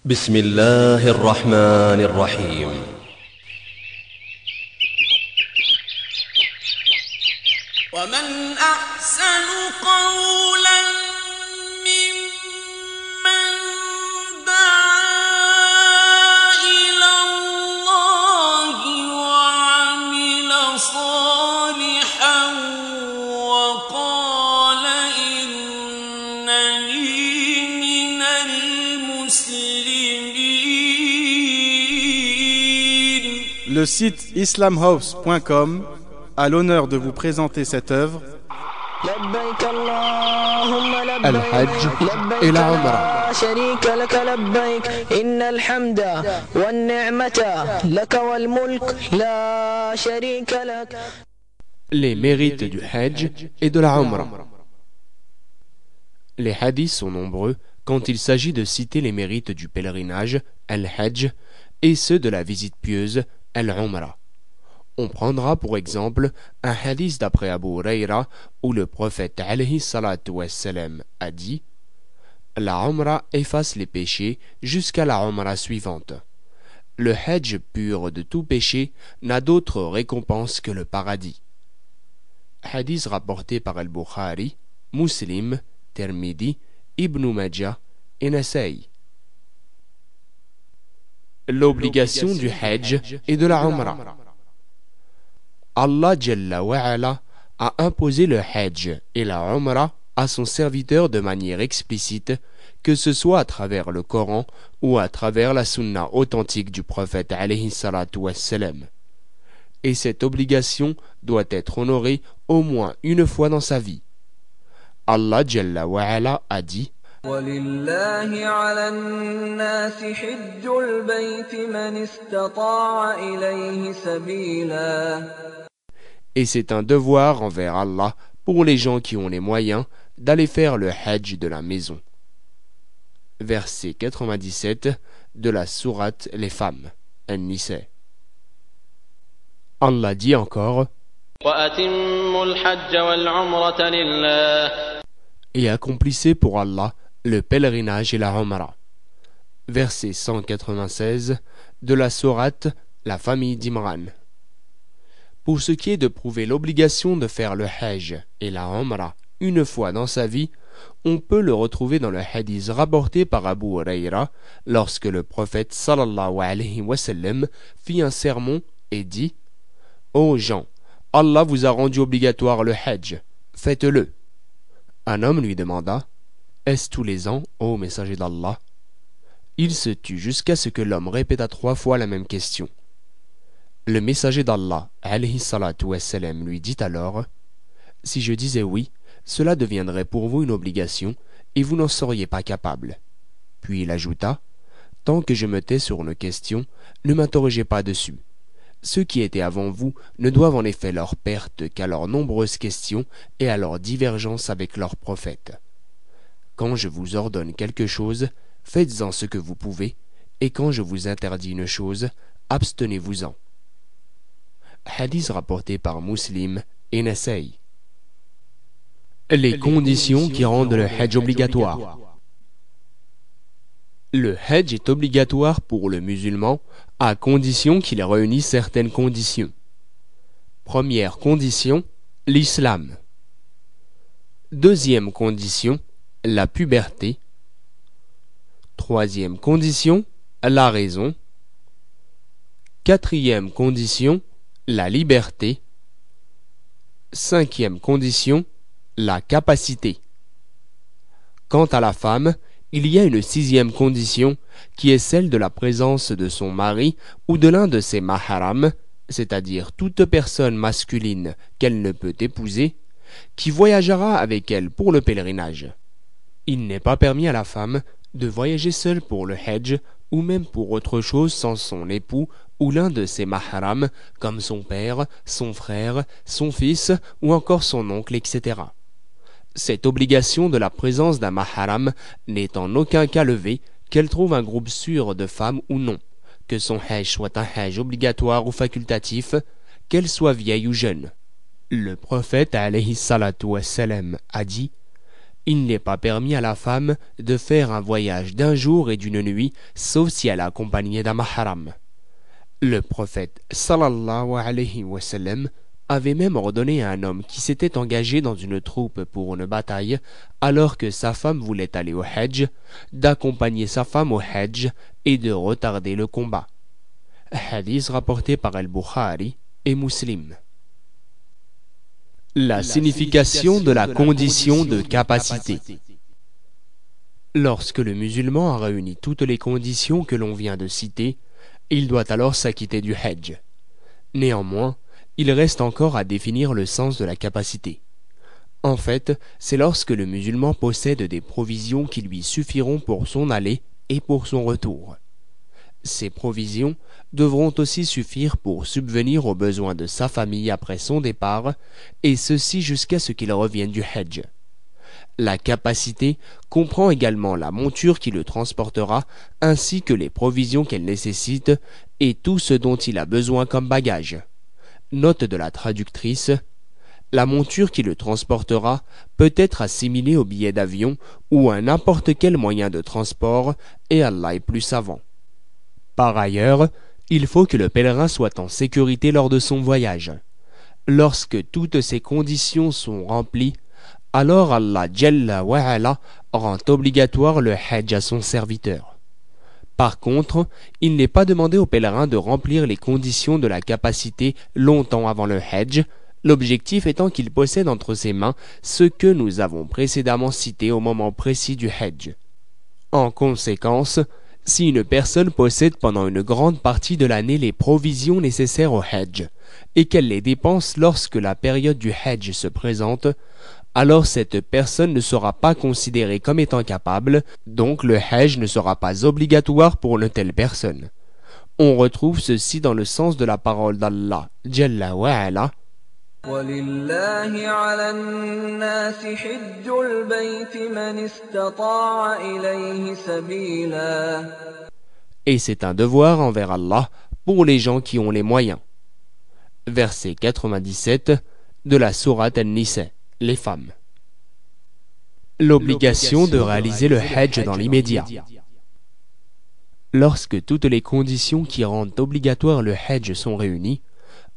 بسم الله الرحمن الرحيم ومن أحسن قولا ممن دعا إلى الله وعمل صالحا وقال إنني من المسلمين. Le site islamhouse.com a l'honneur de vous présenter cette œuvre Al-Hajj et la Umrah. Les mérites du Hajj et de la Umrah. Les hadiths sont nombreux quand il s'agit de citer les mérites du pèlerinage, Al-Hajj, et ceux de la visite pieuse, Al-Umrah. On prendra pour exemple un hadith d'après Abu Huraira où le prophète alayhi salatu wassalam a dit « La Umrah efface les péchés jusqu'à la Umrah suivante. Le Hajj pur de tout péché n'a d'autre récompense que le paradis. » Hadith rapporté par Al-Bukhari, Muslim, Tirmidhi, Ibn Majah et Nasa'i. L'obligation du Hajj et de la Umrah. Allah Jalla wa Ala a imposé le Hajj et la Umrah à son serviteur de manière explicite, que ce soit à travers le Coran ou à travers la Sunna authentique du prophète alayhi salatu wassalam. Et cette obligation doit être honorée au moins une fois dans sa vie. Allah Jalla wa Ala a dit وَلِلَّهِ عَلَى النَّاسِ حِجُّ الْبَيْتِ مَنِ اسْتَطَاعَ إِلَيْهِ سَبِيلًا. Et c'est un devoir envers Allah pour les gens qui ont les moyens d'aller faire le Hajj de la maison. Verset 97 de la sourate Les Femmes, An-Nisa. Allah dit encore وَأَتِمُّوا الْحَجَّ وَالْعُمْرَةَ لِلَّهِ. Et accomplissez pour Allah le pèlerinage et la Umrah. Verset 196 de la sourate La famille d'Imran. Pour ce qui est de prouver l'obligation de faire le Hajj et la Umrah une fois dans sa vie, on peut le retrouver dans le hadith rapporté par Abu Huraira lorsque le prophète sallallahu alayhi wa sallam fit un sermon et dit « Ô gens, Allah vous a rendu obligatoire le Hajj, faites-le. » Un homme lui demanda « Est-ce tous les ans, ô messager d'Allah ?» Il se tut jusqu'à ce que l'homme répéta 3 fois la même question. Le messager d'Allah, alayhi salatu wassalam, lui dit alors « Si je disais oui, cela deviendrait pour vous une obligation et vous n'en seriez pas capable. » Puis il ajouta « Tant que je me tais sur une question, ne m'interrogez pas dessus. Ceux qui étaient avant vous ne doivent en effet leur perte qu'à leurs nombreuses questions et à leur divergence avec leurs prophètes. Quand je vous ordonne quelque chose, faites-en ce que vous pouvez, et quand je vous interdis une chose, abstenez-vous-en. » Hadith rapporté par Muslim et Nasa'i. Les conditions qui rendent le Hajj obligatoire. Le Hajj est obligatoire pour le musulman à condition qu'il réunit certaines conditions. Première condition, l'islam. Deuxième condition, la puberté. Troisième condition, la raison. Quatrième condition, la liberté. Cinquième condition, la capacité. Quant à la femme, il y a une 6e condition qui est celle de la présence de son mari ou de l'un de ses maharams, c'est-à-dire toute personne masculine qu'elle ne peut épouser, qui voyagera avec elle pour le pèlerinage. Il n'est pas permis à la femme de voyager seule pour le Hajj ou même pour autre chose sans son époux ou l'un de ses maharams comme son père, son frère, son fils ou encore son oncle, etc. Cette obligation de la présence d'un maharam n'est en aucun cas levée, qu'elle trouve un groupe sûr de femmes ou non, que son hajj soit un hajj obligatoire ou facultatif, qu'elle soit vieille ou jeune. Le prophète alayhi salatu wassalam a dit il n'est pas permis à la femme de faire un voyage d'un jour et d'une nuit, sauf si elle est accompagnée d'un mahram. Le prophète sallallahu alayhi wa sallam avait même ordonné à un homme qui s'était engagé dans une troupe pour une bataille, alors que sa femme voulait aller au Hajj, d'accompagner sa femme au Hajj et de retarder le combat. Hadith rapporté par Al-Bukhari et Muslim. La signification de la condition de capacité. Lorsque le musulman a réuni toutes les conditions que l'on vient de citer, il doit alors s'acquitter du Hajj. Néanmoins, il reste encore à définir le sens de la capacité. En fait, c'est lorsque le musulman possède des provisions qui lui suffiront pour son aller et pour son retour. Ces provisions devront aussi suffire pour subvenir aux besoins de sa famille après son départ, et ceci jusqu'à ce qu'il revienne du Hajj. La capacité comprend également la monture qui le transportera, ainsi que les provisions qu'elle nécessite et tout ce dont il a besoin comme bagage. Note de la traductrice: la monture qui le transportera peut être assimilée au billet d'avion ou à n'importe quel moyen de transport, et Allah est plus savant. Par ailleurs, il faut que le pèlerin soit en sécurité lors de son voyage. Lorsque toutes ces conditions sont remplies, alors Allah Jalla wa Ala rend obligatoire le Hajj à son serviteur. Par contre, il n'est pas demandé au pèlerin de remplir les conditions de la capacité longtemps avant le Hajj, l'objectif étant qu'il possède entre ses mains ce que nous avons précédemment cité au moment précis du Hajj. En conséquence, si une personne possède pendant une grande partie de l'année les provisions nécessaires au Hajj et qu'elle les dépense lorsque la période du Hajj se présente, alors cette personne ne sera pas considérée comme étant capable, donc le Hajj ne sera pas obligatoire pour une telle personne. On retrouve ceci dans le sens de la parole d'Allah Jalla wa Ala. وَلِلَّهِ عَلَى النَّاسِ حِجُّ الْبَيْتِ مَنِ اسْتَطَاعَ إِلَيْهِ سَبِيلًا. Et c'est un devoir envers Allah pour les gens qui ont les moyens. Verset 97 de la sourate An-Nisa, les femmes. L'obligation de réaliser le Hajj dans l'immédiat. Lorsque toutes les conditions qui rendent obligatoire le Hajj sont réunies,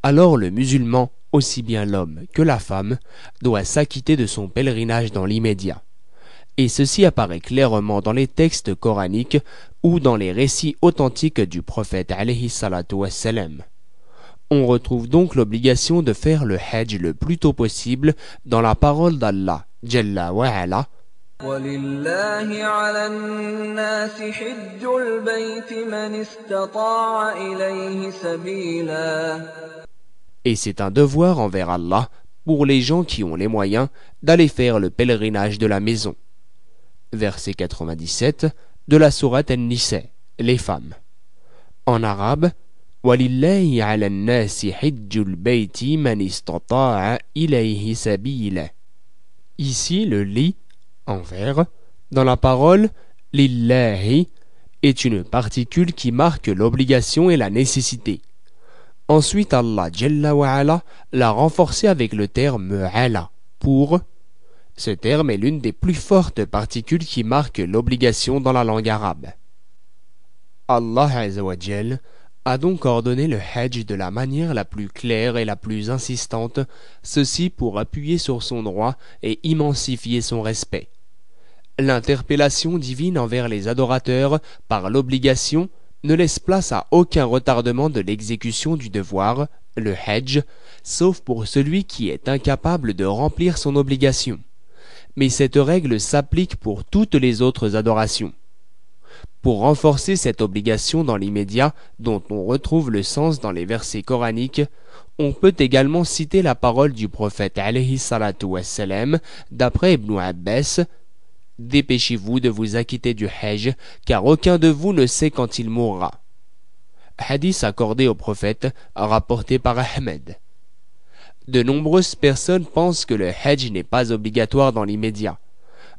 alors le musulman, aussi bien l'homme que la femme, doit s'acquitter de son pèlerinage dans l'immédiat. Et ceci apparaît clairement dans les textes coraniques ou dans les récits authentiques du prophète alayhi salatu wassalam. On retrouve donc l'obligation de faire le Hajj le plus tôt possible dans la parole d'Allah Jalla wa Ala. وَلِلَّهِ عَلَى النَّاسِ حِجُّ الْبَيْتِ مَنِ اسْتَطَاعَ إِلَيْهِ سَبِيلًا. Et c'est un devoir envers Allah pour les gens qui ont les moyens d'aller faire le pèlerinage de la maison. Verset 97 de la sourate An-Nisa, les femmes. En arabe, وَلِلَّهِ عَلَى النَّاسِ حِجُّ الْبَيْتِ مَنِ اسْتَطَاعَ إِلَيْهِ سَبِيلًا. Ici, le li, en vers, dans la parole lillahi, est une particule qui marque l'obligation et la nécessité. Ensuite, Allah Jalla wa Ala l'a renforcé avec le terme ala, pour. Ce terme est l'une des plus fortes particules qui marquent l'obligation dans la langue arabe. Allah Azza wa Jal a donc ordonné le Hajj de la manière la plus claire et la plus insistante, ceci pour appuyer sur son droit et immensifier son respect. L'interpellation divine envers les adorateurs par l'obligation ne laisse place à aucun retardement de l'exécution du devoir, le Hajj, sauf pour celui qui est incapable de remplir son obligation. Mais cette règle s'applique pour toutes les autres adorations. Pour renforcer cette obligation dans l'immédiat, dont on retrouve le sens dans les versets coraniques, on peut également citer la parole du prophète alayhi salatu wassalam, d'après Ibn Abbas: « Dépêchez-vous de vous acquitter du Hajj, car aucun de vous ne sait quand il mourra. » Hadith accordé au prophète, rapporté par Ahmed. De nombreuses personnes pensent que le Hajj n'est pas obligatoire dans l'immédiat.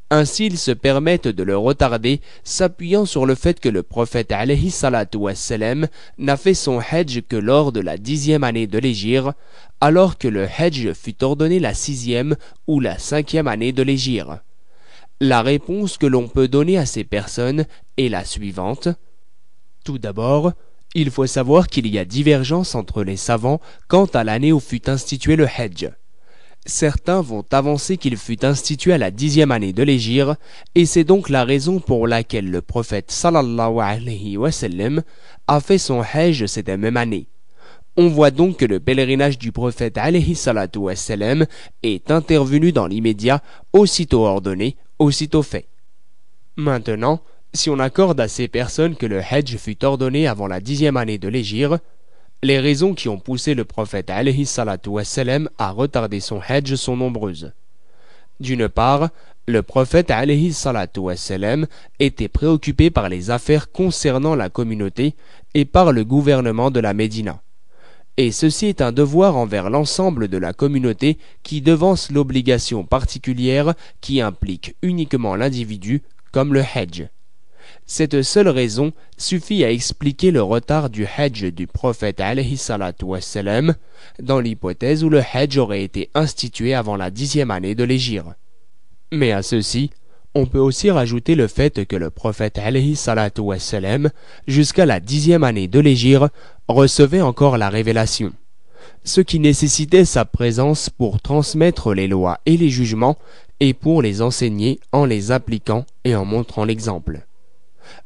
Ainsi, ils se permettent de le retarder, s'appuyant sur le fait que le prophète alayhi salatu wassalam n'a fait son Hajj que lors de la 10e année de l'Hégire, alors que le Hajj fut ordonné la 6e ou la 5e année de l'Hégire. La réponse que l'on peut donner à ces personnes est la suivante. Tout d'abord, il faut savoir qu'il y a divergence entre les savants quant à l'année où fut institué le Hajj. Certains vont avancer qu'il fut institué à la 10e année de l'Hégire, et c'est donc la raison pour laquelle le prophète sallallahu alayhi wa sallam a fait son Hajj cette même année. On voit donc que le pèlerinage du prophète alayhi salatu wa sallam est intervenu dans l'immédiat, aussitôt ordonné, aussitôt fait. Maintenant, si on accorde à ces personnes que le Hajj fut ordonné avant la 10e année de l'Hégire, les raisons qui ont poussé le prophète alayhi salatu wa sallam à retarder son Hajj sont nombreuses. D'une part, le prophète alayhi salatu wa sallam était préoccupé par les affaires concernant la communauté et par le gouvernement de la Médina. Et ceci est un devoir envers l'ensemble de la communauté qui devance l'obligation particulière qui implique uniquement l'individu, comme le Hajj. Cette seule raison suffit à expliquer le retard du Hajj du prophète alayhi salatu wa sallam dans l'hypothèse où le Hajj aurait été institué avant la 10e année de l'Hégire. Mais à ceci, on peut aussi rajouter le fait que le prophète alayhi salatu wa sallam, jusqu'à la 10e année de l'Hégire, recevait encore la révélation, ce qui nécessitait sa présence pour transmettre les lois et les jugements et pour les enseigner en les appliquant et en montrant l'exemple.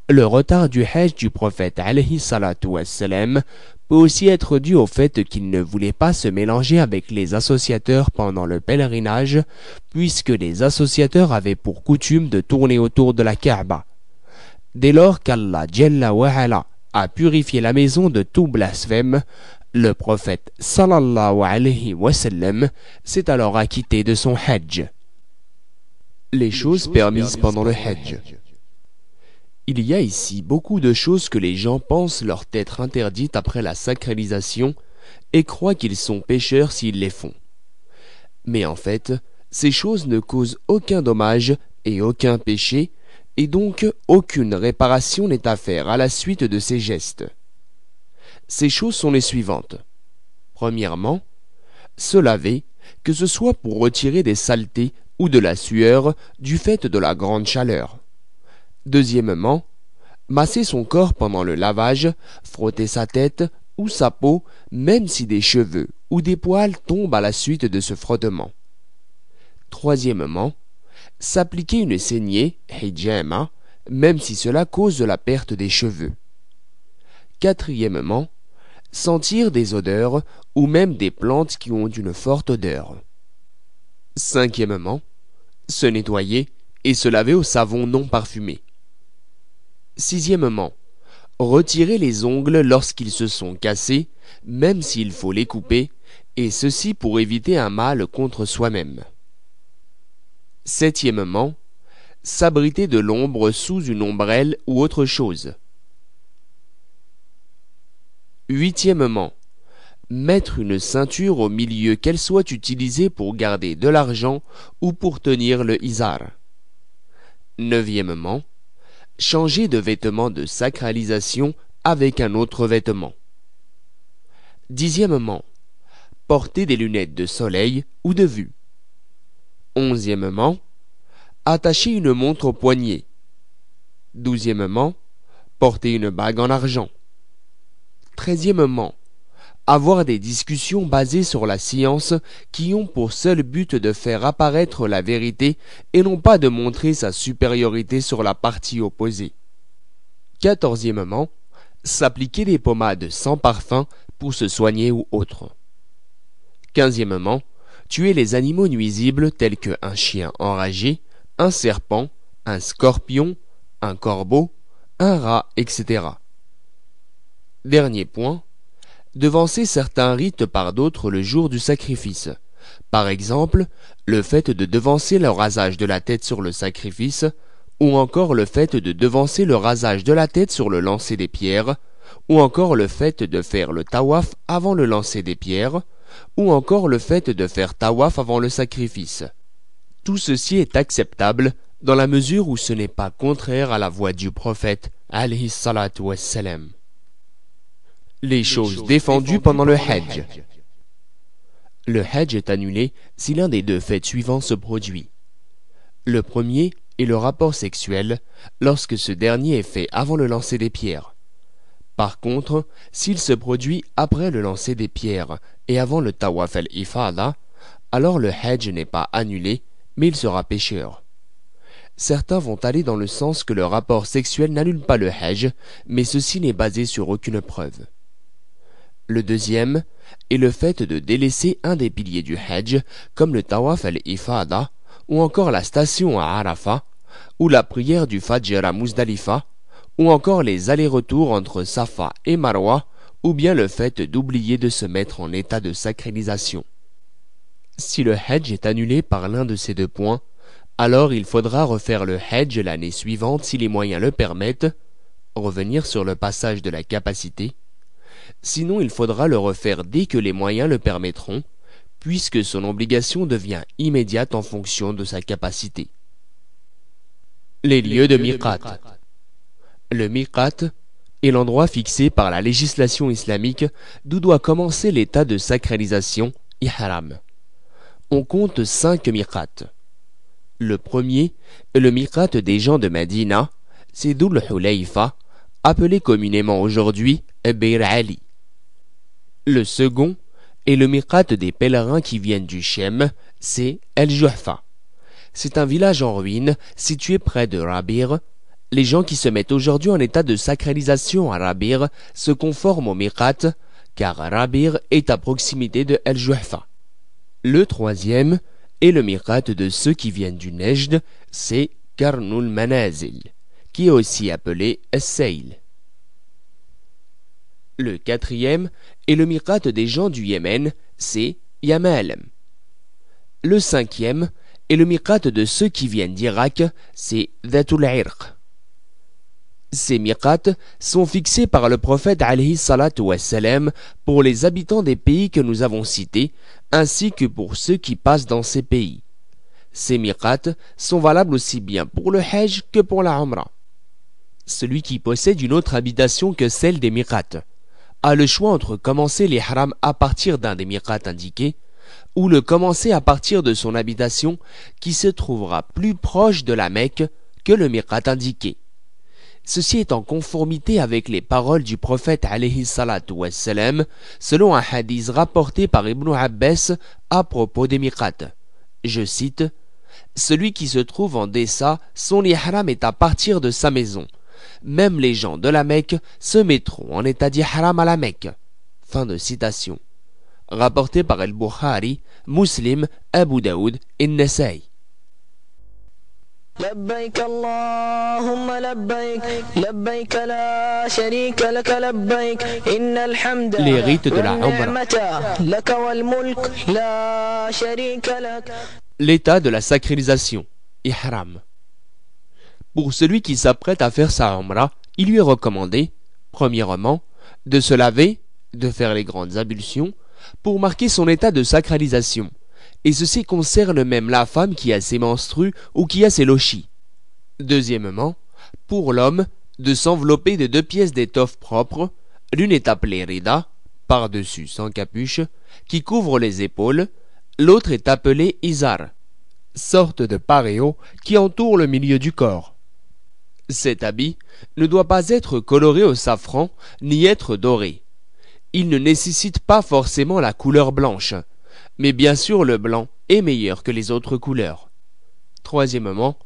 Le retard du Hajj du prophète alayhi salatu wa sallam peut aussi être dû au fait qu'il ne voulait pas se mélanger avec les associateurs pendant le pèlerinage, puisque les associateurs avaient pour coutume de tourner autour de la Kaaba. Dès lors qu'Allah Jalla wa Ala a purifié la maison de tout blasphème, le prophète sallallahu alayhi wa sallam s'est alors acquitté de son Hajj. Les choses permises pendant le Hajj. Il y a ici beaucoup de choses que les gens pensent leur être interdites après la sacralisation et croient qu'ils sont pécheurs s'ils les font. Mais en fait, ces choses ne causent aucun dommage et aucun péché, et donc aucune réparation n'est à faire à la suite de ces gestes. Ces choses sont les suivantes. Premièrement, se laver, que ce soit pour retirer des saletés ou de la sueur du fait de la grande chaleur. Deuxièmement, masser son corps pendant le lavage, frotter sa tête ou sa peau, même si des cheveux ou des poils tombent à la suite de ce frottement. Troisièmement, s'appliquer une saignée, hijama, même si cela cause la perte des cheveux. Quatrièmement, sentir des odeurs ou même des plantes qui ont une forte odeur. Cinquièmement, se nettoyer et se laver au savon non parfumé. Sixièmement, retirer les ongles lorsqu'ils se sont cassés, même s'il faut les couper, et ceci pour éviter un mal contre soi-même. Septièmement, s'abriter de l'ombre sous une ombrelle ou autre chose. Huitièmement, mettre une ceinture au milieu qu'elle soit utilisée pour garder de l'argent ou pour tenir le izar. Neuvièmement, changer de vêtement de sacralisation avec un autre vêtement. Dixièmement, porter des lunettes de soleil ou de vue. Onzièmement, attacher une montre au poignet. Douzièmement, porter une bague en argent. Treizièmement, avoir des discussions basées sur la science qui ont pour seul but de faire apparaître la vérité et non pas de montrer sa supériorité sur la partie opposée. Quatorzièmement, s'appliquer des pommades sans parfum pour se soigner ou autre. Quinzièmement, tuer les animaux nuisibles tels qu'un chien enragé, un serpent, un scorpion, un corbeau, un rat, etc. Dernier point, devancer certains rites par d'autres le jour du sacrifice. Par exemple, le fait de devancer le rasage de la tête sur le sacrifice, ou encore le fait de devancer le rasage de la tête sur le lancer des pierres, ou encore le fait de faire le tawaf avant le lancer des pierres, ou encore le fait de faire tawaf avant le sacrifice. Tout ceci est acceptable dans la mesure où ce n'est pas contraire à la voie du prophète alayhi salatu wassalam. Les choses défendues pendant le Hajj. Le Hajj est annulé si l'un des deux faits suivants se produit. Le premier et le rapport sexuel lorsque ce dernier est fait avant le lancer des pierres. Par contre, s'il se produit après le lancer des pierres et avant le tawaf al-ifada, alors le hajj n'est pas annulé, mais il sera pécheur. Certains vont aller dans le sens que le rapport sexuel n'annule pas le hajj, mais ceci n'est basé sur aucune preuve. Le deuxième est le fait de délaisser un des piliers du hajj, comme le tawaf al-ifada, ou encore la station à Arafat, ou la prière du Fajr à Muzdalifa, ou encore les allers-retours entre Safa et Marwa, ou bien le fait d'oublier de se mettre en état de sacralisation. Si le hajj est annulé par l'un de ces deux points, alors il faudra refaire le hajj l'année suivante si les moyens le permettent, revenir sur le passage de la capacité. Sinon il faudra le refaire dès que les moyens le permettront, puisque son obligation devient immédiate en fonction de sa capacité. Les lieux de miqat. Le miqat est l'endroit fixé par la législation islamique d'où doit commencer l'état de sacralisation, ihram. On compte 5 miqat. Le premier est le miqat des gens de Medina, c'est Dhul Hulayfa, appelé communément aujourd'hui Bir Ali. Le second est le miqat des pèlerins qui viennent du Shem, c'est El Juhfa. C'est un village en ruine situé près de Rabir. Les gens qui se mettent aujourd'hui en état de sacralisation à Rabir se conforment au miqat, car Rabir est à proximité de El Juhfa. Le troisième est le miqat de ceux qui viennent du Nejd, c'est Karnul Manazil, qui est aussi appelé Es-Seil. Le quatrième est le miqat des gens du Yémen, c'est Yamalem. Le cinquième est le miqat de ceux qui viennent d'Irak, c'est Dhatul Irq. Ces miqats sont fixés par le prophète alayhi salatu wassalam pour les habitants des pays que nous avons cités, ainsi que pour ceux qui passent dans ces pays. Ces miqats sont valables aussi bien pour le hajj que pour la umrah. Celui qui possède une autre habitation que celle des miqats a le choix entre commencer l'ihram à partir d'un des miqats indiqués ou le commencer à partir de son habitation qui se trouvera plus proche de la Mecque que le miqat indiqué. Ceci est en conformité avec les paroles du prophète alayhi salatu wassalam, selon un hadith rapporté par Ibn Abbas à propos des miqat. Je cite: celui qui se trouve en Dessa, son ihram est à partir de sa maison. Même les gens de la Mecque se mettront en état d'ihram à la Mecque. Fin de citation. Rapporté par Al-Bukhari, Muslim, Abu Daoud et Nasaï. لبيك اللهم لبيك لبيك لا شريك لك لبيك إن الحمد Les rites de la Umrah. والنعمة لك والملك لا شريك لك. L'état de la sacralisation, ihram. Pour celui qui s'apprête à faire sa Umrah, il lui est recommandé, premièrement, de se laver, de faire les grandes ablutions, pour marquer son état de sacralisation. Et ceci concerne même la femme qui a ses menstrues ou qui a ses lochis. Deuxièmement, pour l'homme, de s'envelopper de 2 pièces d'étoffe propre, l'une est appelée rida, par-dessus sans capuche, qui couvre les épaules, l'autre est appelée izar, sorte de paréo qui entoure le milieu du corps. Cet habit ne doit pas être coloré au safran, ni être doré. Il ne nécessite pas forcément la couleur blanche, mais bien sûr le blanc est meilleur que les autres couleurs. Troisièmement,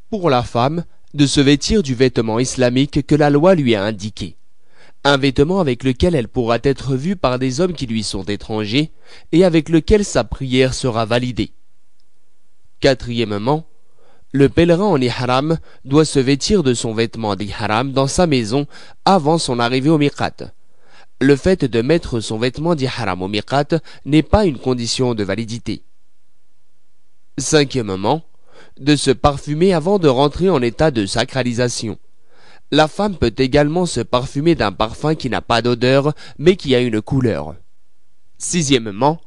pour la femme, de se vêtir du vêtement islamique que la loi lui a indiqué, un vêtement avec lequel elle pourra être vue par des hommes qui lui sont étrangers et avec lequel sa prière sera validée. Quatrièmement, le pèlerin en ihram doit se vêtir de son vêtement d'ihram dans sa maison avant son arrivée au miqat. Le fait de mettre son vêtement d'ihram au miqat n'est pas une condition de validité. Cinquièmement, de se parfumer avant de rentrer en état de sacralisation. La femme peut également se parfumer d'un parfum qui n'a pas d'odeur mais qui a une couleur. Sixièmement,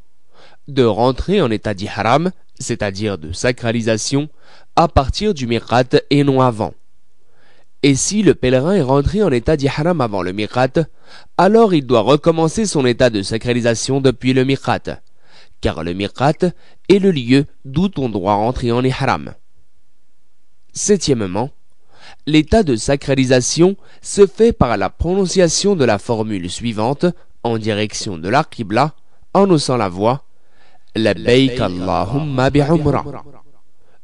de rentrer en état d'ihram, c'est-à-dire de sacralisation, à partir du miqat et non avant. Et si le pèlerin est rentré en état d'ihram avant le miqat, alors il doit recommencer son état de sacralisation depuis le miqat, car le miqat est le lieu d'où on doit rentrer en ihram. Septièmement, l'état de sacralisation se fait par la prononciation de la formule suivante en direction de la Qibla en haussant la voix Labbaik Allahumma bi'umra.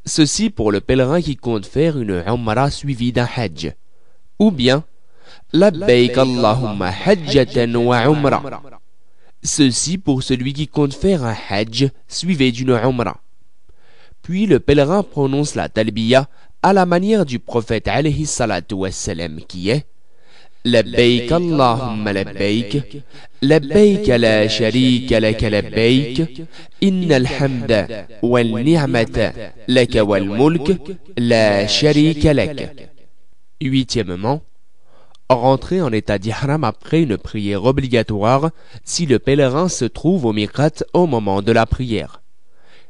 Ceci pour le pèlerin qui compte faire une umra suivie d'un hajj. Ou bien Labbaik Allahumma hajjatan wa umra. Ceci pour celui qui compte faire un hajj suivi d'une umra. Puis le pèlerin prononce la talbiya à la manière du prophète alayhi salatu wassalam qui est Labbaik Allahumma labbaik, labbaik la sharika laka labbaik, innal hamda wal ni'mata laka wal mulk la sharika lak. Huitièmement, rentrer en état d'ihram après une prière obligatoire si le pèlerin se trouve au miqat au moment de la prière.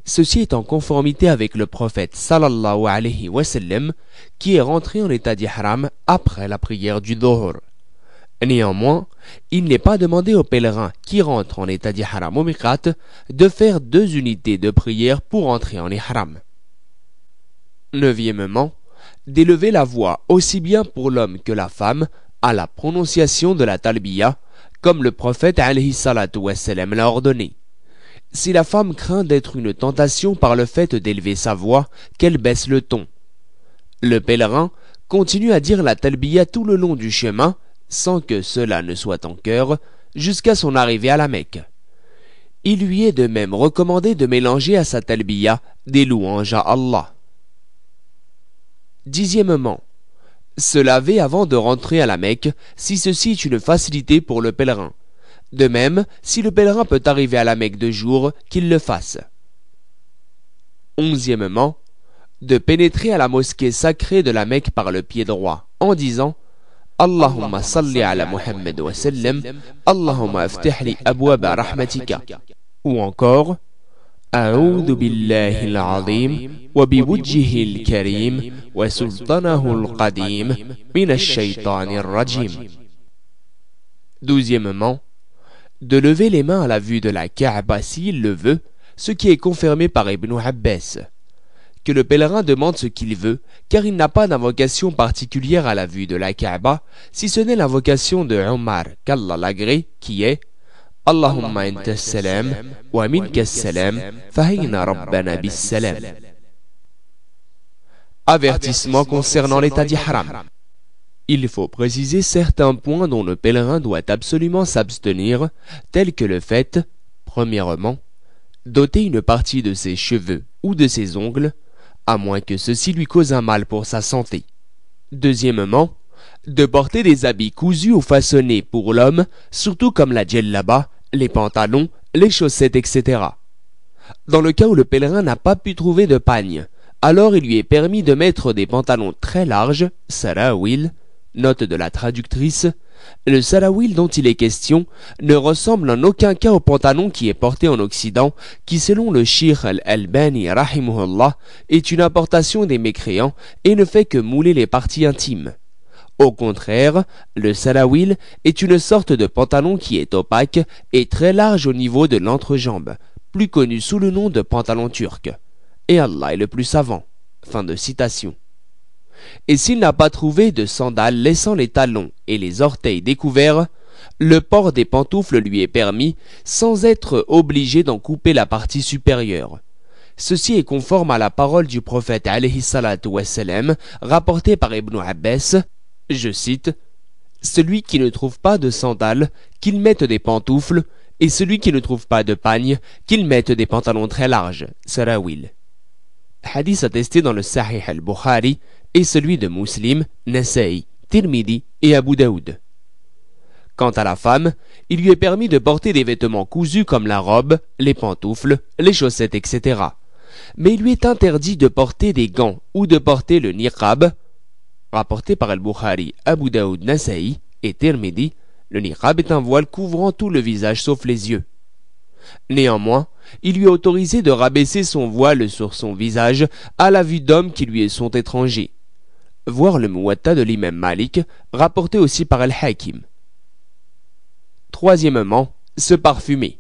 Ceci est en conformité avec le prophète sallallahu alayhi wa sallam qui est rentré en état d'ihram après la prière du dhuhr. Néanmoins, il n'est pas demandé au pèlerin qui rentre en état d'ihram au miqat de faire 2 unités de prière pour entrer en ihram. Neuvièmement, d'élever la voix aussi bien pour l'homme que la femme à la prononciation de la talbiya comme le prophète alayhi salatu wassalam l'a ordonné. Si la femme craint d'être une tentation par le fait d'élever sa voix, qu'elle baisse le ton. Le pèlerin continue à dire la talbiya tout le long du chemin, sans que cela ne soit en chœur, jusqu'à son arrivée à la Mecque. Il lui est de même recommandé de mélanger à sa talbiya des louanges à Allah. Dixièmement, se laver avant de rentrer à la Mecque, si ceci est une facilité pour le pèlerin. De même, si le pèlerin peut arriver à la Mecque de jour, qu'il le fasse. Onzièmement, de pénétrer à la mosquée sacrée de la Mecque par le pied droit, en disant Allahumma salli ala Muhammad wa sallam, Allahumma aftih li abwaba rahmatika. Ou encore A'udhu billahi al-azim wa biwujjihi al-karim wa sultanahu al-qadim min ash-shaytani ar-rajim. Douzièmement, de lever les mains à la vue de la Kaaba s'il le veut, ce qui est confirmé par Ibn Abbas. Que le pèlerin demande ce qu'il veut, car il n'a pas d'invocation particulière à la vue de la Kaaba, si ce n'est l'invocation de Omar, qu'Allah l'agrée, qui est Allahumma anta salam wa minka salam fahina rabbana bis salam. Avertissement concernant l'état d'ihram. Il faut préciser certains points dont le pèlerin doit absolument s'abstenir, tels que le fait, premièrement, d'ôter une partie de ses cheveux ou de ses ongles, à moins que ceci lui cause un mal pour sa santé. Deuxièmement, de porter des habits cousus ou façonnés pour l'homme, surtout comme la djellaba, les pantalons, les chaussettes, etc. Dans le cas où le pèlerin n'a pas pu trouver de pagne, alors il lui est permis de mettre des pantalons très larges, sarawil. Note de la traductrice, le sarawil dont il est question ne ressemble en aucun cas au pantalon qui est porté en Occident, qui selon le Cheikh al-Albani rahimahullah est une importation des mécréants et ne fait que mouler les parties intimes. Au contraire, le sarawil est une sorte de pantalon qui est opaque et très large au niveau de l'entrejambe, plus connu sous le nom de pantalon turc. Et Allah est le plus savant. Fin de citation. Et s'il n'a pas trouvé de sandales laissant les talons et les orteils découverts, le port des pantoufles lui est permis sans être obligé d'en couper la partie supérieure. Ceci est conforme à la parole du prophète alayhi salatu wassalam, rapportée par Ibn Abbas, je cite, « Celui qui ne trouve pas de sandales, qu'il mette des pantoufles, et celui qui ne trouve pas de pagne, qu'il mette des pantalons très larges. » Sarawil. Hadith attesté dans le Sahih al-Bukhari et celui de Muslim, Nasa'i, Tirmidhi et Abu Daoud. Quant à la femme, il lui est permis de porter des vêtements cousus comme la robe, les pantoufles, les chaussettes, etc. Mais il lui est interdit de porter des gants ou de porter le niqab. Rapporté par al-Bukhari, Abu Daoud, Nasa'i et Tirmidhi, le niqab est un voile couvrant tout le visage sauf les yeux. Néanmoins, il lui est autorisé de rabaisser son voile sur son visage à la vue d'hommes qui lui sont étrangers. Voir le Muwatta de l'imam Malik, rapporté aussi par Al-Hakim. Troisièmement, se parfumer.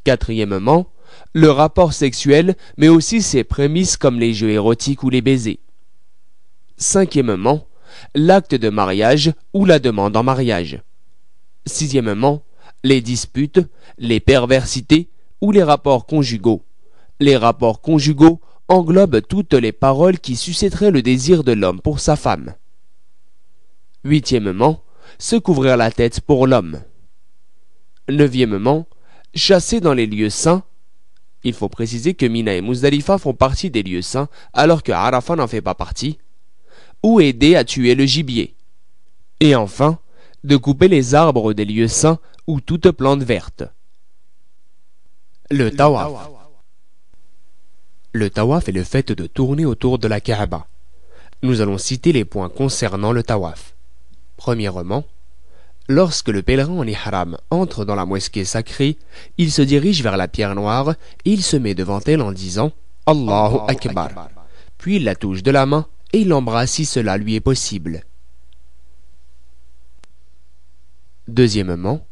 Quatrièmement, le rapport sexuel, mais aussi ses prémices comme les jeux érotiques ou les baisers. Cinquièmement, l'acte de mariage ou la demande en mariage. Sixièmement, les disputes, les perversités ou les rapports conjugaux. Les rapports conjugaux englobent toutes les paroles qui susciteraient le désir de l'homme pour sa femme. Huitièmement, se couvrir la tête pour l'homme. Neuvièmement, chasser dans les lieux saints. Il faut préciser que Mina et Muzdalifa font partie des lieux saints alors que Arafat n'en fait pas partie. Ou aider à tuer le gibier. Et enfin, de couper les arbres des lieux saints ou toute plante verte. Le tawaf. Le tawaf est le fait de tourner autour de la Kaaba. Nous allons citer les points concernant le tawaf. Premièrement, lorsque le pèlerin en ihram entre dans la mosquée sacrée, il se dirige vers la pierre noire et il se met devant elle en disant « Allahu Akbar ». Puis il la touche de la main et il l'embrasse si cela lui est possible. Deuxièmement,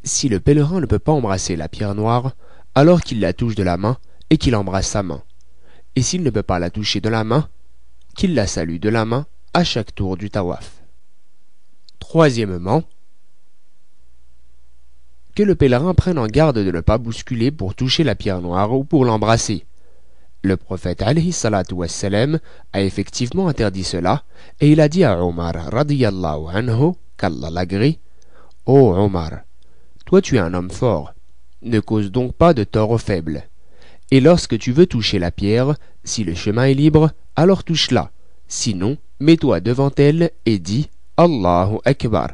si le pèlerin ne peut pas embrasser la pierre noire, alors qu'il la touche de la main et qu'il embrasse sa main. Et s'il ne peut pas la toucher de la main, qu'il la salue de la main à chaque tour du tawaf. Troisièmement, que le pèlerin prenne en garde de ne pas bousculer pour toucher la pierre noire ou pour l'embrasser. Le prophète alayhi salatu wassalam a effectivement interdit cela et il a dit à Omar radiyallahu anhu, qu'Allah l'agrée, « Ô Omar, toi tu es un homme fort, ne cause donc pas de tort aux faibles. Et lorsque tu veux toucher la pierre, si le chemin est libre, alors touche-la. Sinon, mets-toi devant elle et dis Allahu Akbar. »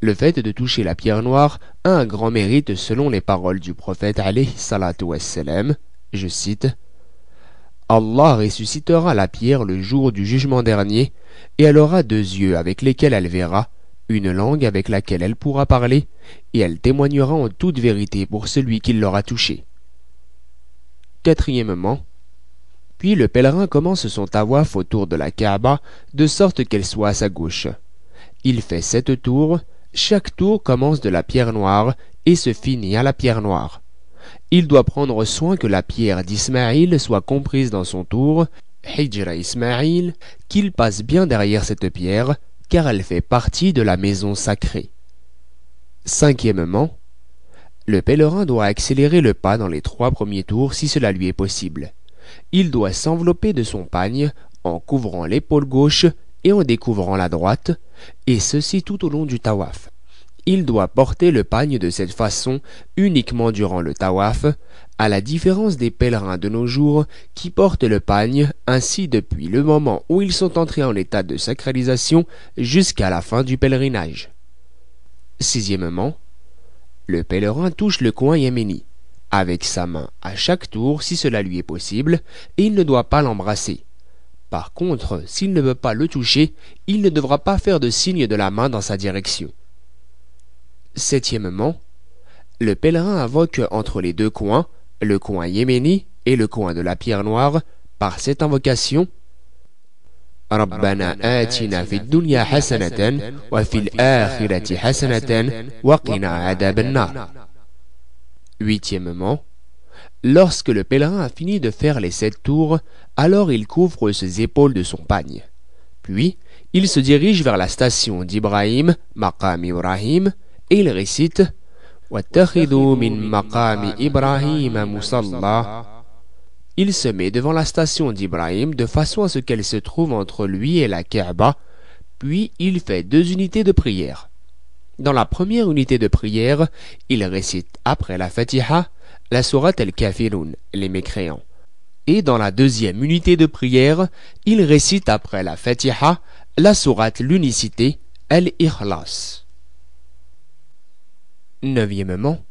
Le fait de toucher la pierre noire a un grand mérite selon les paroles du prophète alayhi salatu wassalam. Je cite, « Allah ressuscitera la pierre le jour du jugement dernier, et elle aura 2 yeux avec lesquels elle verra, une langue avec laquelle elle pourra parler, et elle témoignera en toute vérité pour celui qui l'aura touchée. » Quatrièmement, puis le pèlerin commence son tawaf autour de la Kaaba, de sorte qu'elle soit à sa gauche. Il fait 7 tours, chaque tour commence de la pierre noire et se finit à la pierre noire. Il doit prendre soin que la pierre d'Ismaïl soit comprise dans son tour, Hijra Ismaïl, qu'il passe bien derrière cette pierre, car elle fait partie de la maison sacrée. Cinquièmement, le pèlerin doit accélérer le pas dans les 3 premiers tours si cela lui est possible. Il doit s'envelopper de son pagne en couvrant l'épaule gauche et en découvrant la droite, et ceci tout au long du tawaf. Il doit porter le pagne de cette façon uniquement durant le tawaf, à la différence des pèlerins de nos jours qui portent le pagne ainsi depuis le moment où ils sont entrés en état de sacralisation jusqu'à la fin du pèlerinage. Sixièmement, le pèlerin touche le coin yéméni, avec sa main à chaque tour si cela lui est possible, et il ne doit pas l'embrasser. Par contre, s'il ne veut pas le toucher, il ne devra pas faire de signe de la main dans sa direction. Septièmement, le pèlerin invoque entre les 2 coins, le coin yéméni et le coin de la pierre noire, par cette invocation Rabbana atina fid dunya hasanatan wa fil akhirati hasanatan wa qina adhaban nar. Huitièmement, lorsque le pèlerin a fini de faire les 7 tours, alors il couvre ses épaules de son pagne. Puis, il se dirige vers la station d'Ibrahim, Maqam Ibrahim, et il récite Wattakhidhu min maqami Ibrahim musalla. Il se met devant la station d'Ibrahim de façon à ce qu'elle se trouve entre lui et la Kaaba, puis il fait 2 unités de prière. Dans la première unité de prière, il récite après la Fatiha la sourate Al-Kafirun, les mécréants. Et dans la deuxième unité de prière, il récite après la Fatiha la sourate l'unicité, Al-Ikhlas. Neuvièmement,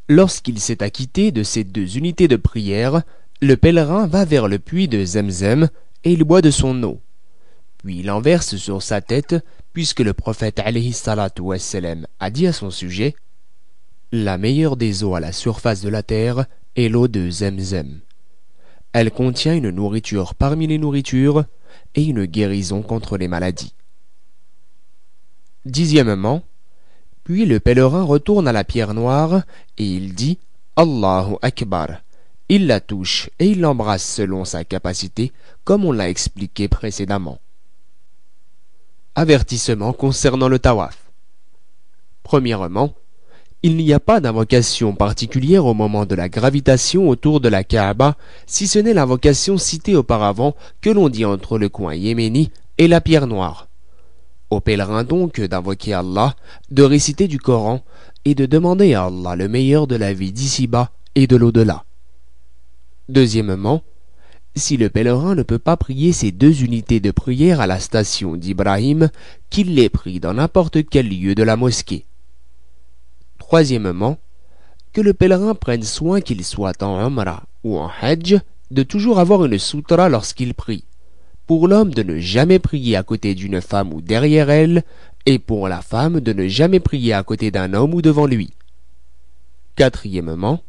lorsqu'il s'est acquitté de ces 2 unités de prière, le pèlerin va vers le puits de Zemzem et il boit de son eau. Puis il en verse sur sa tête, puisque le prophète alayhi salatu wassalam a dit à son sujet « La meilleure des eaux à la surface de la terre est l'eau de Zemzem. Elle contient une nourriture parmi les nourritures et une guérison contre les maladies. » Dixièmement, puis le pèlerin retourne à la pierre noire et il dit « Allahu Akbar » il la touche et il l'embrasse selon sa capacité, comme on l'a expliqué précédemment. Avertissement concernant le tawaf. Premièrement, il n'y a pas d'invocation particulière au moment de la gravitation autour de la Kaaba, si ce n'est l'invocation citée auparavant que l'on dit entre le coin yéméni et la pierre noire. Aux pèlerins donc d'invoquer Allah, de réciter du Coran et de demander à Allah le meilleur de la vie d'ici-bas et de l'au-delà. Deuxièmement, si le pèlerin ne peut pas prier ces 2 unités de prière à la station d'Ibrahim, qu'il les prie dans n'importe quel lieu de la mosquée. Troisièmement, que le pèlerin prenne soin qu'il soit en Umrah ou en Hajj de toujours avoir une sutra lorsqu'il prie, pour l'homme de ne jamais prier à côté d'une femme ou derrière elle, et pour la femme de ne jamais prier à côté d'un homme ou devant lui. Quatrièmement,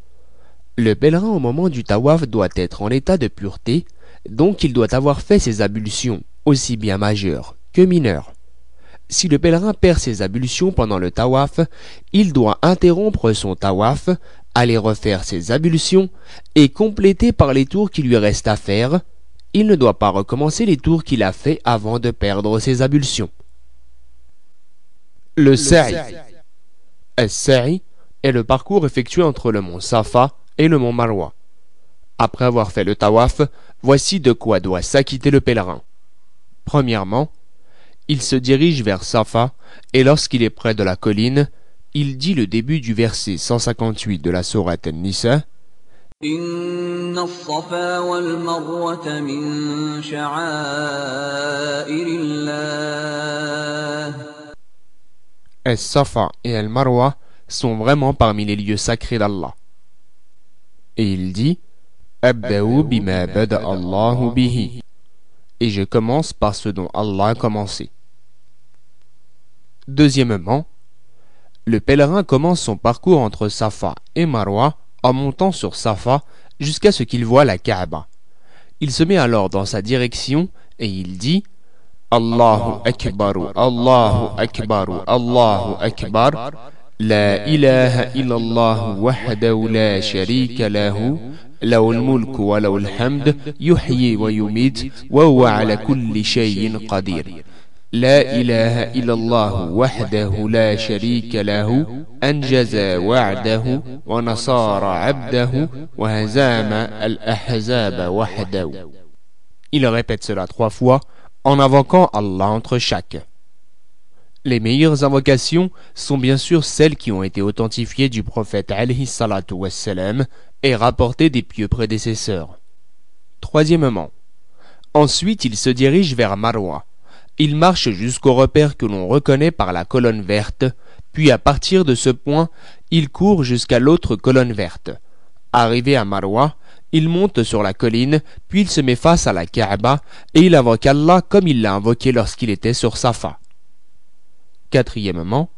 le pèlerin au moment du tawaf doit être en état de pureté, donc il doit avoir fait ses ablutions, aussi bien majeures que mineures. Si le pèlerin perd ses ablutions pendant le tawaf, il doit interrompre son tawaf, aller refaire ses ablutions et compléter par les tours qui lui restent à faire. Il ne doit pas recommencer les tours qu'il a fait avant de perdre ses ablutions. Le Sa'i. As-Sa'i est le parcours effectué entre le mont Safa et le mont Marwa. Après avoir fait le tawaf, voici de quoi doit s'acquitter le pèlerin. Premièrement, il se dirige vers Safa et lorsqu'il est près de la colline, il dit le début du verset 158 de la sourate An-Nisa. إن الصفا والمروة من شعائر الله. As-Safa et Al-Marwa sont vraiment parmi les lieux sacrés d'Allah. Et il dit Abda'u bima bada Allahu bihi. Et je commence par ce dont Allah a commencé. Deuxièmement, le pèlerin commence son parcours entre Safa et Marwa en montant sur Safa jusqu'à ce qu'il voie la Kaaba. Il se met alors dans sa direction et il dit Allahu Akbaru, Allahu Akbaru, Allahu Akbar, La ilaha illallah wahdahu la sharika lahu, lahu al-mulku wa lahu al-hamd, yuhyi wa yumit, wa huwa ala kulli shay'in qadir. لا إله إلا الله وحده لا شريك له أنجز وعده ونصار عبده وهزام الأحزاب وحده. Il répète cela 3 fois en invoquant Allah entre chaque. Les meilleures invocations sont bien sûr celles qui ont été authentifiées du prophète alayhi salatu wassalam et rapportées des pieux prédécesseurs. Troisièmement, ensuite il se dirige vers Marwa. Il marche jusqu'au repère que l'on reconnaît par la colonne verte, puis à partir de ce point, il court jusqu'à l'autre colonne verte. Arrivé à Marwa, il monte sur la colline, puis il se met face à la Kaaba et il invoque Allah comme il l'a invoqué lorsqu'il était sur Safa. Quatrièmement,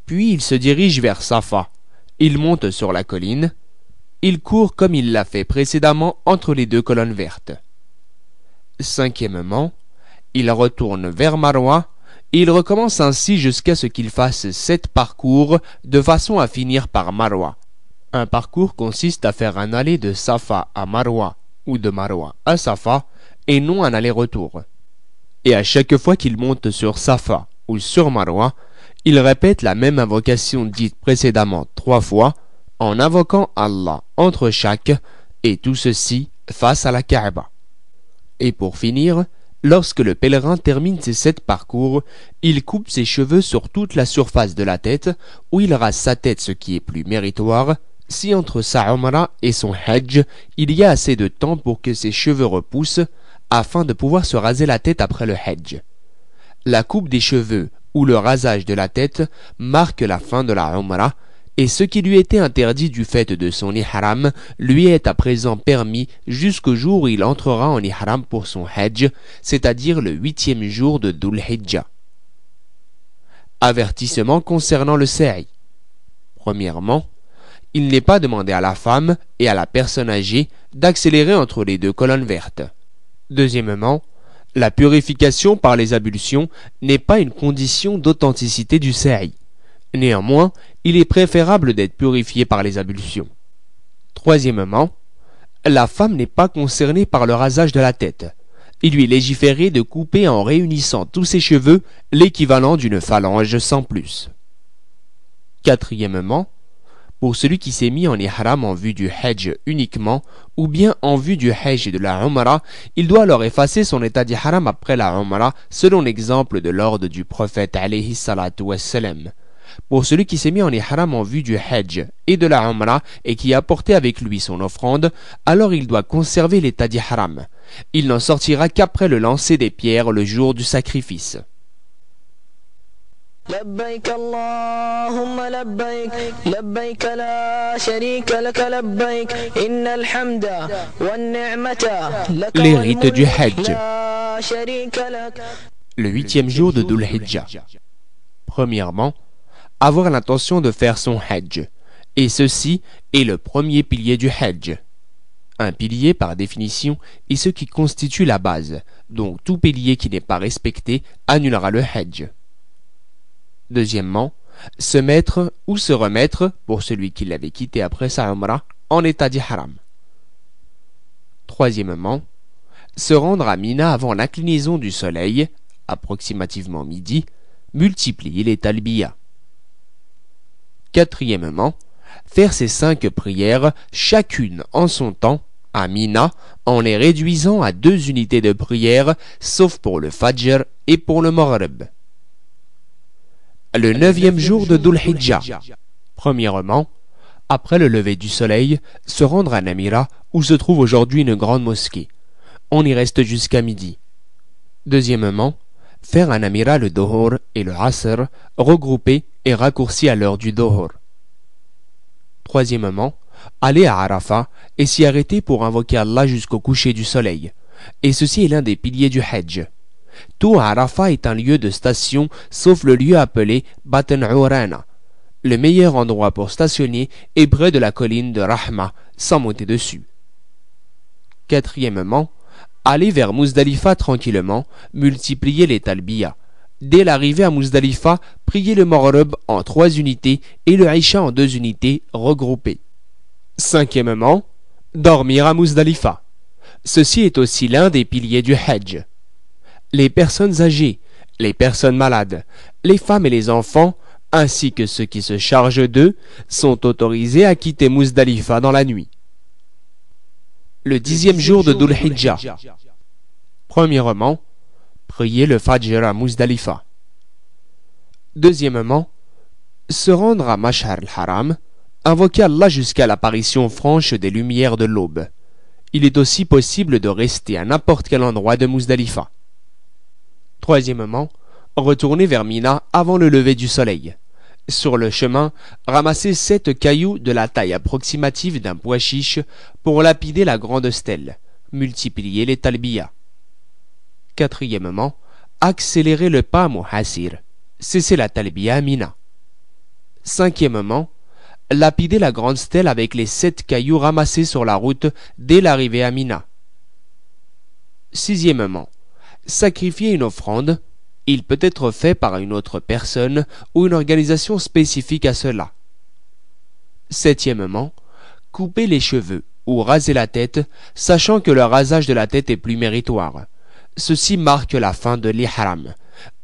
puis il se dirige vers Safa. Il monte sur la colline. Il court comme il l'a fait précédemment entre les 2 colonnes vertes. Cinquièmement, il retourne vers Marwa et il recommence ainsi jusqu'à ce qu'il fasse 7 parcours de façon à finir par Marwa. Un parcours consiste à faire un aller de Safa à Marwa ou de Marwa à Safa et non un aller-retour. Et à chaque fois qu'il monte sur Safa ou sur Marwa, il répète la même invocation dite précédemment 3 fois en invoquant Allah entre chaque et tout ceci face à la Kaaba. Et pour finir, lorsque le pèlerin termine ses 7 parcours, il coupe ses cheveux sur toute la surface de la tête, ou il rase sa tête, ce qui est plus méritoire, si entre sa Umrah et son Hajj, il y a assez de temps pour que ses cheveux repoussent, afin de pouvoir se raser la tête après le Hajj. La coupe des cheveux ou le rasage de la tête marque la fin de la Umrah, et ce qui lui était interdit du fait de son ihram lui est à présent permis jusqu'au jour où il entrera en ihram pour son hajj, c'est-à-dire le 8e jour de Dhul Hijjah. Avertissement concernant le sa'i. Premièrement, il n'est pas demandé à la femme et à la personne âgée d'accélérer entre les 2 colonnes vertes. Deuxièmement, la purification par les ablutions n'est pas une condition d'authenticité du sa'i. Néanmoins, il est préférable d'être purifié par les ablutions. Troisièmement, la femme n'est pas concernée par le rasage de la tête. Il lui est légiféré de couper en réunissant tous ses cheveux l'équivalent d'une phalange sans plus. Quatrièmement, pour celui qui s'est mis en ihram en vue du hajj uniquement ou bien en vue du hajj et de la umrah, il doit alors effacer son état d'ihram après la umrah selon l'exemple de l'ordre du prophète alayhi salatu wassalam. Pour celui qui s'est mis en ihram en vue du hajj et de la umrah et qui a apporté avec lui son offrande, alors il doit conserver l'état d'ihram. Il n'en sortira qu'après le lancer des pierres le jour du sacrifice. لبيك اللهم لبيك لبيك لا شريك لك لبيك إن الحمد والنعمة لك Les rites du Hajj. لا شريك لك. Le 8e jour de Dhul Hijjah. Premièrement, avoir l'intention de faire son Hajj. Et ceci est le premier pilier du Hajj. Un pilier, par définition, est ce qui constitue la base, donc tout pilier qui n'est pas respecté annulera le Hajj. Deuxièmement, se mettre ou se remettre, pour celui qui l'avait quitté après sa umrah, en état d'ihram. Troisièmement, se rendre à Mina avant l'inclinaison du soleil, approximativement midi, multiplier les talbiyas. Quatrièmement, faire ces 5 prières, chacune en son temps, à Mina, en les réduisant à 2 unités de prière, sauf pour le Fajr et pour le Maghrib. Le 9e jour de Dhul Hijjah. Premièrement, après le lever du soleil, se rendre à Namira, où se trouve aujourd'hui une grande mosquée. On y reste jusqu'à midi. Deuxièmement, faire à Namira le Dohor et le Asr, regroupés et raccourcis à l'heure du Dohor. Troisièmement, aller à Arafat et s'y arrêter pour invoquer Allah jusqu'au coucher du soleil. Et ceci est l'un des piliers du Hajj. Tout Arafat est un lieu de station, sauf le lieu appelé Batn Urana. Le meilleur endroit pour stationner est près de la colline de Rahma, sans monter dessus. Quatrièmement, aller vers Muzdalifa tranquillement, multiplier les talbiyas. Dès l'arrivée à Muzdalifa, prier le Maghrib en 3 unités et le Isha en 2 unités regroupées. Cinquièmement, dormir à Muzdalifa. Ceci est aussi l'un des piliers du Hajj. Les personnes âgées, les personnes malades, les femmes et les enfants, ainsi que ceux qui se chargent d'eux, sont autorisés à quitter Muzdalifa dans la nuit. Le 10e jour de Dhul Hijjah. Premièrement, prier le Fajr à Muzdalifa. Deuxièmement, se rendre à Mash'ar al-Haram, invoquer Allah jusqu'à l'apparition franche des lumières de l'aube. Il est aussi possible de rester à n'importe quel endroit de Muzdalifa. Troisièmement, retourner vers Mina avant le lever du soleil. Sur le chemin, ramasser 7 cailloux de la taille approximative d'un pois chiche pour lapider la grande stèle, multiplier les talbiyas. Quatrièmement, accélérer le pas à Muhassir, cesser la talbiya à Mina. Cinquièmement, lapider la grande stèle avec les 7 cailloux ramassés sur la route dès l'arrivée à Mina. Sixièmement, sacrifier une offrande. Il peut être fait par une autre personne ou une organisation spécifique à cela. Septièmement, couper les cheveux ou raser la tête, sachant que le rasage de la tête est plus méritoire. Ceci marque la fin de l'ihram.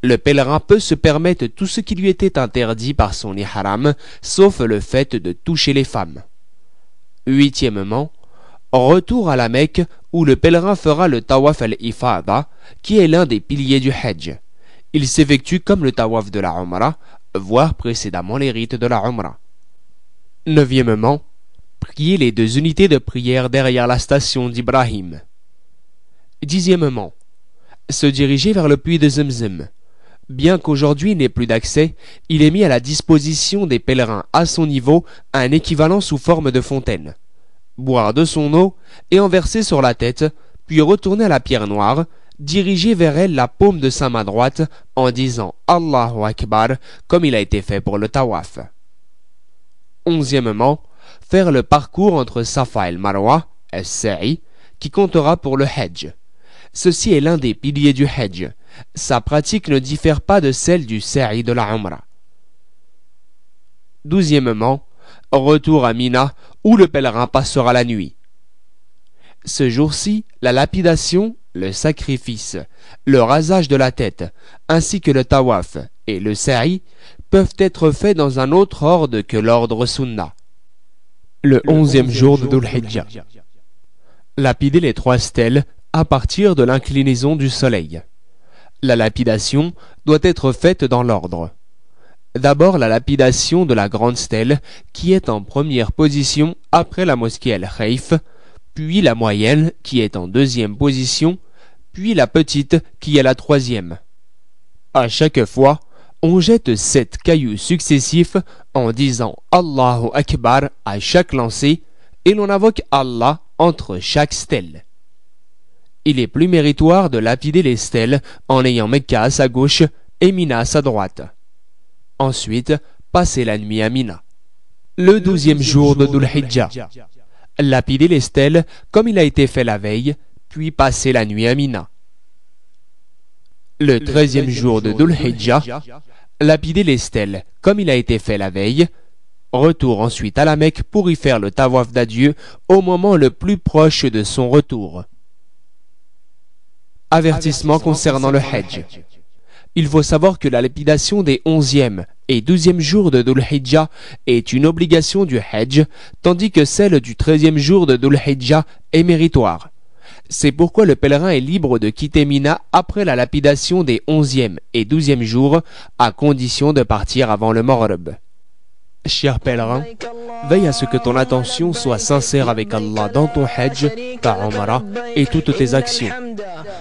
Le pèlerin peut se permettre tout ce qui lui était interdit par son ihram, sauf le fait de toucher les femmes. Huitièmement, retour à la Mecque où le pèlerin fera le tawaf al-ifada, qui est l'un des piliers du Hajj. Il s'effectue comme le tawaf de la Umrah, voire précédemment les rites de la Umrah. Neuvièmement, prier les 2 unités de prière derrière la station d'Ibrahim. Dixièmement, se diriger vers le puits de Zemzem. Bien qu'aujourd'hui il n'ait plus d'accès, il est mis à la disposition des pèlerins à son niveau un équivalent sous forme de fontaine. Boire de son eau et en verser sur la tête, puis retourner à la pierre noire, diriger vers elle la paume de sa main droite en disant Allahu Akbar comme il a été fait pour le tawaf. Onzièmement, faire le parcours entre Safa et le Marwa, as-Sa'i, qui comptera pour le Hajj. Ceci est l'un des piliers du Hajj. Sa pratique ne diffère pas de celle du Sa'i de la Umrah. Douzièmement, retour à Mina où le pèlerin passera la nuit. Ce jour-ci, la lapidation, le sacrifice, le rasage de la tête, ainsi que le tawaf et le sa'i peuvent être faits dans un autre ordre que l'ordre sunna. Le 11e jour de Dhul Hijjah. Lapider les 3 stèles à partir de l'inclinaison du soleil. La lapidation doit être faite dans l'ordre. D'abord la lapidation de la grande stèle qui est en première position après la mosquée Al-Khayf, puis la moyenne qui est en deuxième position, puis la petite qui est la troisième. À chaque fois, on jette 7 cailloux successifs en disant Allahu Akbar à chaque lancer et l'on invoque Allah entre chaque stèle. Il est plus méritoire de lapider les stèles en ayant Mecca à sa gauche et Mina à sa droite. Ensuite, passer la nuit à Mina. Le 12e jour de Dhul Hijjah. Lapider les stèles comme il a été fait la veille, puis passer la nuit à Mina. Le 13e jour de Dhul Hijjah. Lapider les stèles comme il a été fait la veille. Retour ensuite à la Mecque pour y faire le tawaf d'adieu au moment le plus proche de son retour. Avertissement concernant le Hajj. Il faut savoir que la lapidation des 11e et 12e jours de Dhul Hijjah est une obligation du Hajj, tandis que celle du 13e jour de Dhul Hijjah est méritoire. C'est pourquoi le pèlerin est libre de quitter Mina après la lapidation des 11e et 12e jours, à condition de partir avant le Maghrib. Cher pèlerin, veille à ce que ton attention soit sincère avec Allah dans ton Hajj, ta Umrah et toutes tes actions.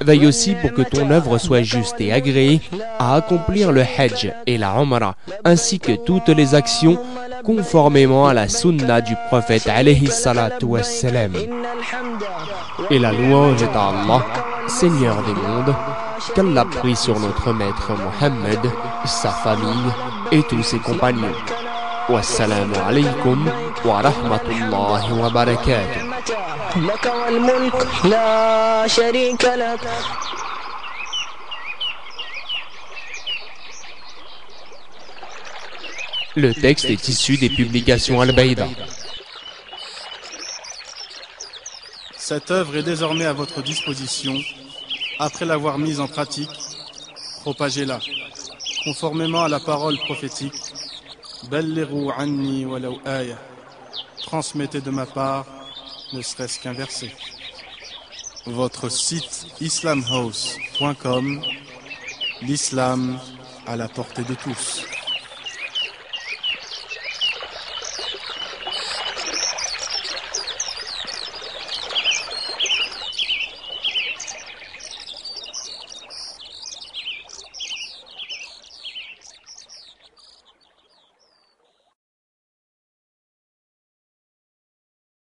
Veille aussi pour que ton œuvre soit juste et agréée à accomplir le Hajj et la Umrah, ainsi que toutes les actions conformément à la sunna du prophète alayhi salatu wassalam. Et la louange est à Allah, Seigneur des mondes, qu'Allah prie sur notre maître Mohammed, sa famille et tous ses compagnons. Wassalamu alaykum wa rahmatullahi wa barakatuh. لك والملك لا شريك لك. Le texte est issu des publications Al-Baïda. Cette œuvre est désormais à votre disposition. Après l'avoir mise en pratique, propagez-la, conformément à la parole prophétique. Ballighu anni walau aya. Transmettez de ma part, ne serait-ce qu'un verset. Votre site islamhouse.com, l'islam à la portée de tous.